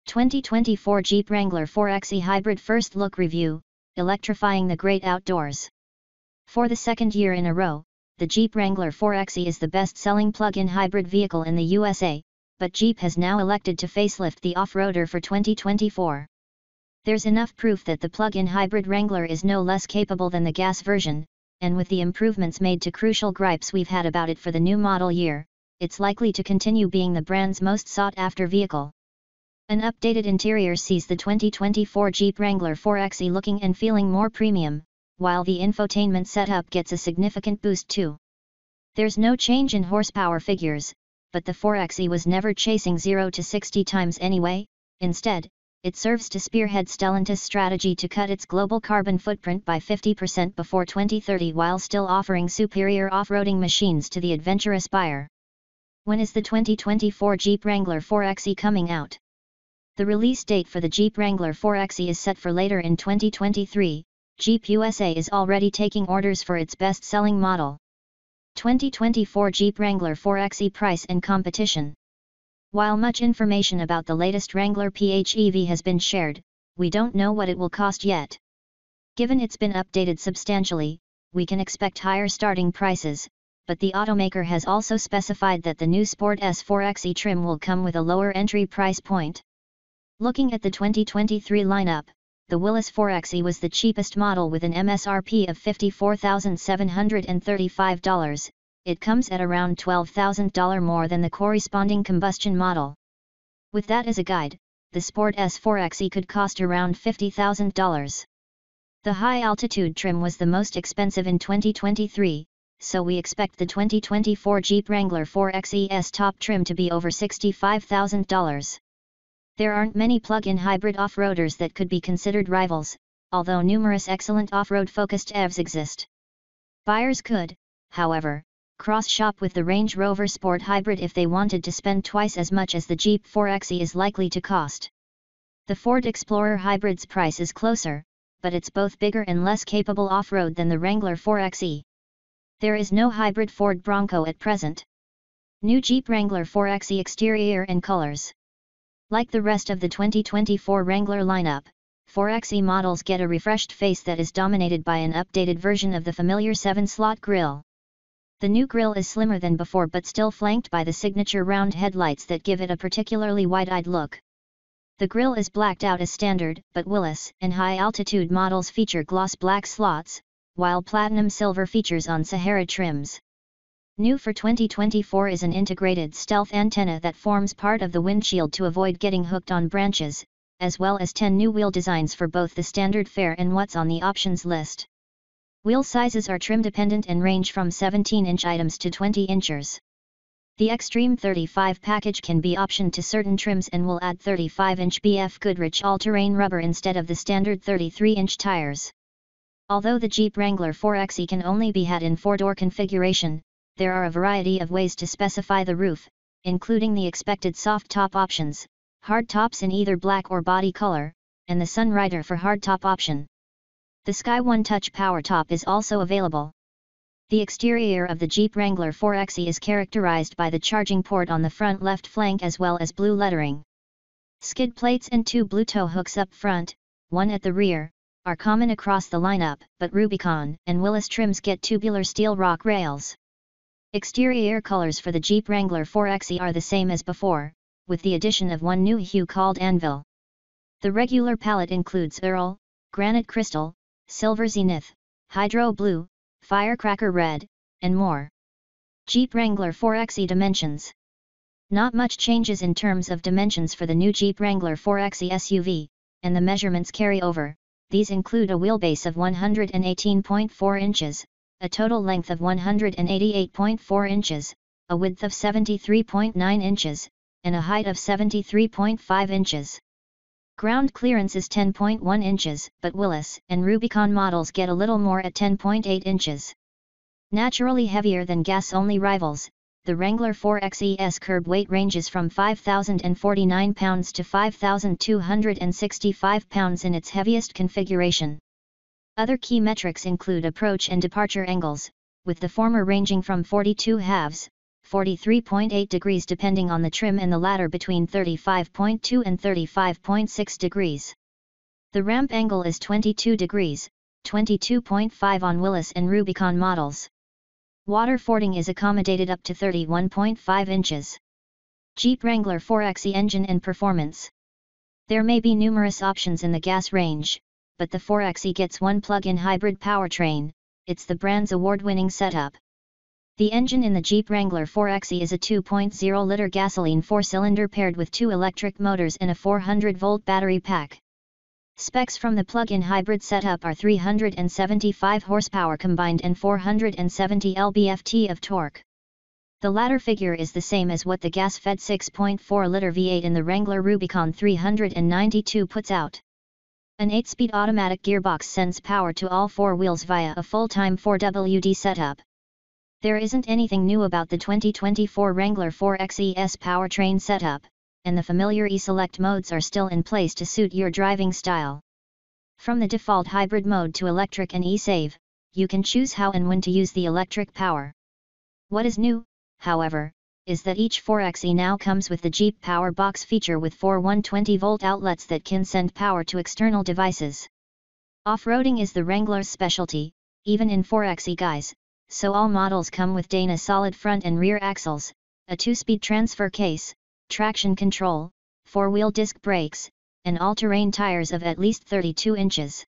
2024 Jeep Wrangler 4xe Hybrid First Look Review, Electrifying the Great Outdoors. For the second year in a row, the Jeep Wrangler 4xe is the best-selling plug-in hybrid vehicle in the USA, but Jeep has now elected to facelift the off-roader for 2024. There's enough proof that the plug-in hybrid Wrangler is no less capable than the gas version, and with the improvements made to crucial gripes we've had about it for the new model year, it's likely to continue being the brand's most sought-after vehicle. An updated interior sees the 2024 Jeep Wrangler 4xe looking and feeling more premium, while the infotainment setup gets a significant boost too. There's no change in horsepower figures, but the 4xe was never chasing 0 to 60 times anyway. Instead, it serves to spearhead Stellantis' strategy to cut its global carbon footprint by 50% before 2030 while still offering superior off-roading machines to the adventurous buyer. When is the 2024 Jeep Wrangler 4xe coming out? The release date for the Jeep Wrangler 4xe is set for later in 2023. Jeep USA is already taking orders for its best-selling model. 2024 Jeep Wrangler 4xe price and competition. While much information about the latest Wrangler PHEV has been shared, we don't know what it will cost yet. Given it's been updated substantially, we can expect higher starting prices, but the automaker has also specified that the new Sport S 4xe trim will come with a lower entry price point. Looking at the 2023 lineup, the Willys 4xe was the cheapest model with an MSRP of $54,735, it comes at around $12,000 more than the corresponding combustion model. With that as a guide, the Sport S 4xe could cost around $50,000. The High Altitude trim was the most expensive in 2023, so we expect the 2024 Jeep Wrangler 4xe's top trim to be over $65,000. There aren't many plug-in hybrid off-roaders that could be considered rivals, although numerous excellent off-road-focused EVs exist. Buyers could, however, cross-shop with the Range Rover Sport Hybrid if they wanted to spend twice as much as the Jeep 4xe is likely to cost. The Ford Explorer Hybrid's price is closer, but it's both bigger and less capable off-road than the Wrangler 4xe. There is no hybrid Ford Bronco at present. New Jeep Wrangler 4xe exterior and colors. Like the rest of the 2024 Wrangler lineup, 4xe models get a refreshed face that is dominated by an updated version of the familiar 7-slot grille. The new grille is slimmer than before but still flanked by the signature round headlights that give it a particularly wide-eyed look. The grille is blacked out as standard, but Willys and high-altitude models feature gloss black slots, while platinum silver features on Sahara trims. New for 2024 is an integrated stealth antenna that forms part of the windshield to avoid getting hooked on branches, as well as 10 new wheel designs for both the standard fare and what's on the options list. Wheel sizes are trim-dependent and range from 17-inch items to 20 inches. The Extreme 35 package can be optioned to certain trims and will add 35-inch BF Goodrich all-terrain rubber instead of the standard 33-inch tires. Although the Jeep Wrangler 4xe can only be had in 4-door configuration, there are a variety of ways to specify the roof, including the expected soft top options, hard tops in either black or body color, and the Sunrider for hardtop option. The Sky One Touch Power Top is also available. The exterior of the Jeep Wrangler 4xe is characterized by the charging port on the front left flank as well as blue lettering. Skid plates and 2 blue tow hooks up front, 1 at the rear, are common across the lineup, but Rubicon and Willys trims get tubular steel rock rails. Exterior colors for the Jeep Wrangler 4xe are the same as before, with the addition of one new hue called Anvil. The regular palette includes Earl, Granite Crystal, Silver Zenith, Hydro Blue, Firecracker Red, and more. Jeep Wrangler 4xe dimensions. Not much changes in terms of dimensions for the new Jeep Wrangler 4xe SUV, and the measurements carry over. These include a wheelbase of 118.4 inches, a total length of 188.4 inches, a width of 73.9 inches, and a height of 73.5 inches. Ground clearance is 10.1 inches, but Willys and Rubicon models get a little more at 10.8 inches. Naturally heavier than gas-only rivals, the Wrangler 4xe's curb weight ranges from 5,049 pounds to 5,265 pounds in its heaviest configuration. Other key metrics include approach and departure angles, with the former ranging from 42 halves, 43.8 degrees depending on the trim, and the latter between 35.2 and 35.6 degrees. The ramp angle is 22 degrees, 22.5 on Willys and Rubicon models. Water fording is accommodated up to 31.5 inches. Jeep Wrangler 4xe engine and performance. There may be numerous options in the gas range, but the 4xe gets one plug-in hybrid powertrain. It's the brand's award-winning setup. The engine in the Jeep Wrangler 4xe is a 2.0-liter gasoline 4-cylinder paired with two electric motors and a 400-volt battery pack. Specs from the plug-in hybrid setup are 375 horsepower combined and 470 lb-ft of torque. The latter figure is the same as what the gas-fed 6.4-liter V8 in the Wrangler Rubicon 392 puts out. An 8-speed automatic gearbox sends power to all four wheels via a full-time 4WD setup. There isn't anything new about the 2024 Wrangler 4xe powertrain setup, and the familiar e-select modes are still in place to suit your driving style. From the default hybrid mode to electric and e-save, you can choose how and when to use the electric power. What is new, however, is that each 4xe now comes with the Jeep Power Box feature with four 120-volt outlets that can send power to external devices. Off-roading is the Wrangler's specialty, even in 4xe guise, so all models come with Dana solid front and rear axles, a 2-speed transfer case, traction control, 4-wheel disc brakes, and all-terrain tires of at least 32 inches.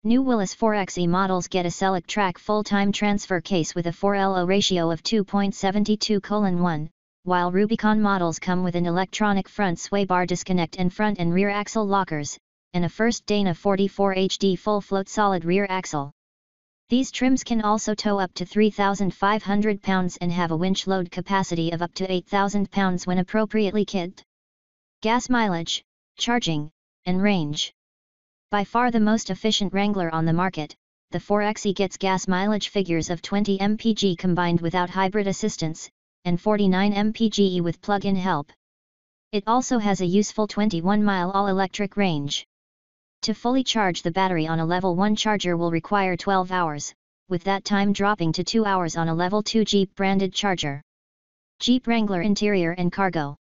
New Willys 4xe models get a Selec-Track full-time transfer case with a 4:1 ratio of 2.72:1, while Rubicon models come with an electronic front sway bar disconnect and front and rear axle lockers, and a first Dana 44 HD full-float solid rear axle. These trims can also tow up to 3,500 pounds and have a winch load capacity of up to 8,000 pounds when appropriately kitted. Gas mileage, charging, and range. By far the most efficient Wrangler on the market, the 4xe gets gas mileage figures of 20 mpg combined without hybrid assistance, and 49 mpge with plug-in help. It also has a useful 21-mile all-electric range. To fully charge the battery on a level 1 charger will require 12 hours, with that time dropping to 2 hours on a level 2 Jeep-branded charger. Jeep Wrangler interior and cargo.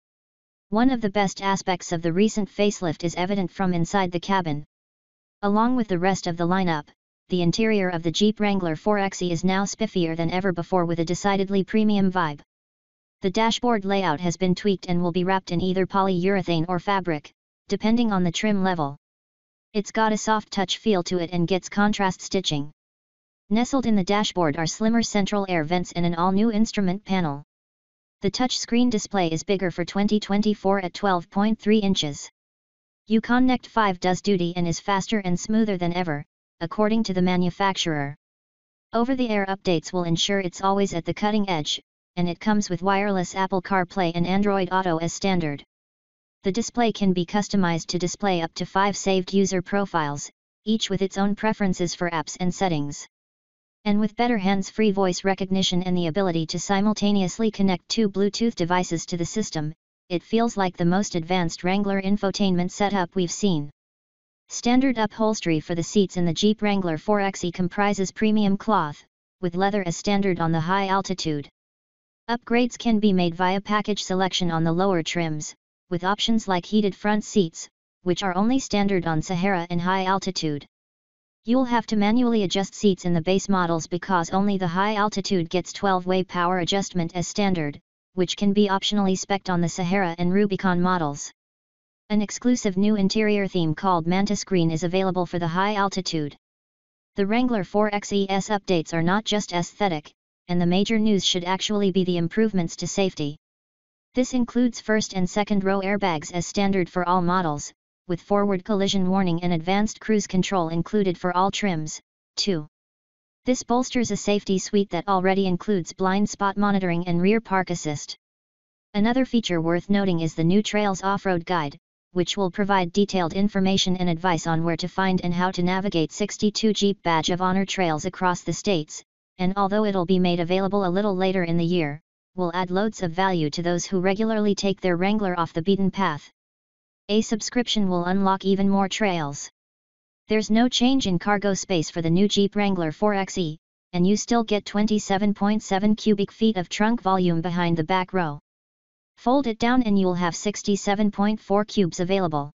One of the best aspects of the recent facelift is evident from inside the cabin. Along with the rest of the lineup, the interior of the Jeep Wrangler 4xe is now spiffier than ever before with a decidedly premium vibe. The dashboard layout has been tweaked and will be wrapped in either polyurethane or fabric, depending on the trim level. It's got a soft touch feel to it and gets contrast stitching. Nestled in the dashboard are slimmer central air vents and an all-new instrument panel. The touchscreen display is bigger for 2024 at 12.3 inches. Uconnect 5 does duty and is faster and smoother than ever, according to the manufacturer. Over-the-air updates will ensure it's always at the cutting edge, and it comes with wireless Apple CarPlay and Android Auto as standard. The display can be customized to display up to 5 saved user profiles, each with its own preferences for apps and settings. And with better hands-free voice recognition and the ability to simultaneously connect 2 Bluetooth devices to the system, it feels like the most advanced Wrangler infotainment setup we've seen. Standard upholstery for the seats in the Jeep Wrangler 4xe comprises premium cloth, with leather as standard on the High Altitude. Upgrades can be made via package selection on the lower trims, with options like heated front seats, which are only standard on Sahara and High Altitude. You'll have to manually adjust seats in the base models because only the High Altitude gets 12-way power adjustment as standard, which can be optionally spec'd on the Sahara and Rubicon models. An exclusive new interior theme called Mantis Green is available for the High Altitude. The Wrangler 4xe's updates are not just aesthetic, and the major news should actually be the improvements to safety. This includes first and second row airbags as standard for all models, with forward collision warning and advanced cruise control included for all trims, too. This bolsters a safety suite that already includes blind spot monitoring and rear park assist. Another feature worth noting is the new Trails Off-Road Guide, which will provide detailed information and advice on where to find and how to navigate 62 Jeep Badge of Honor trails across the states, and although it'll be made available a little later in the year, will add loads of value to those who regularly take their Wrangler off the beaten path. A subscription will unlock even more trails. There's no change in cargo space for the new Jeep Wrangler 4xe, and you still get 27.7 cubic feet of trunk volume behind the back row. Fold it down and you'll have 67.4 cubes available.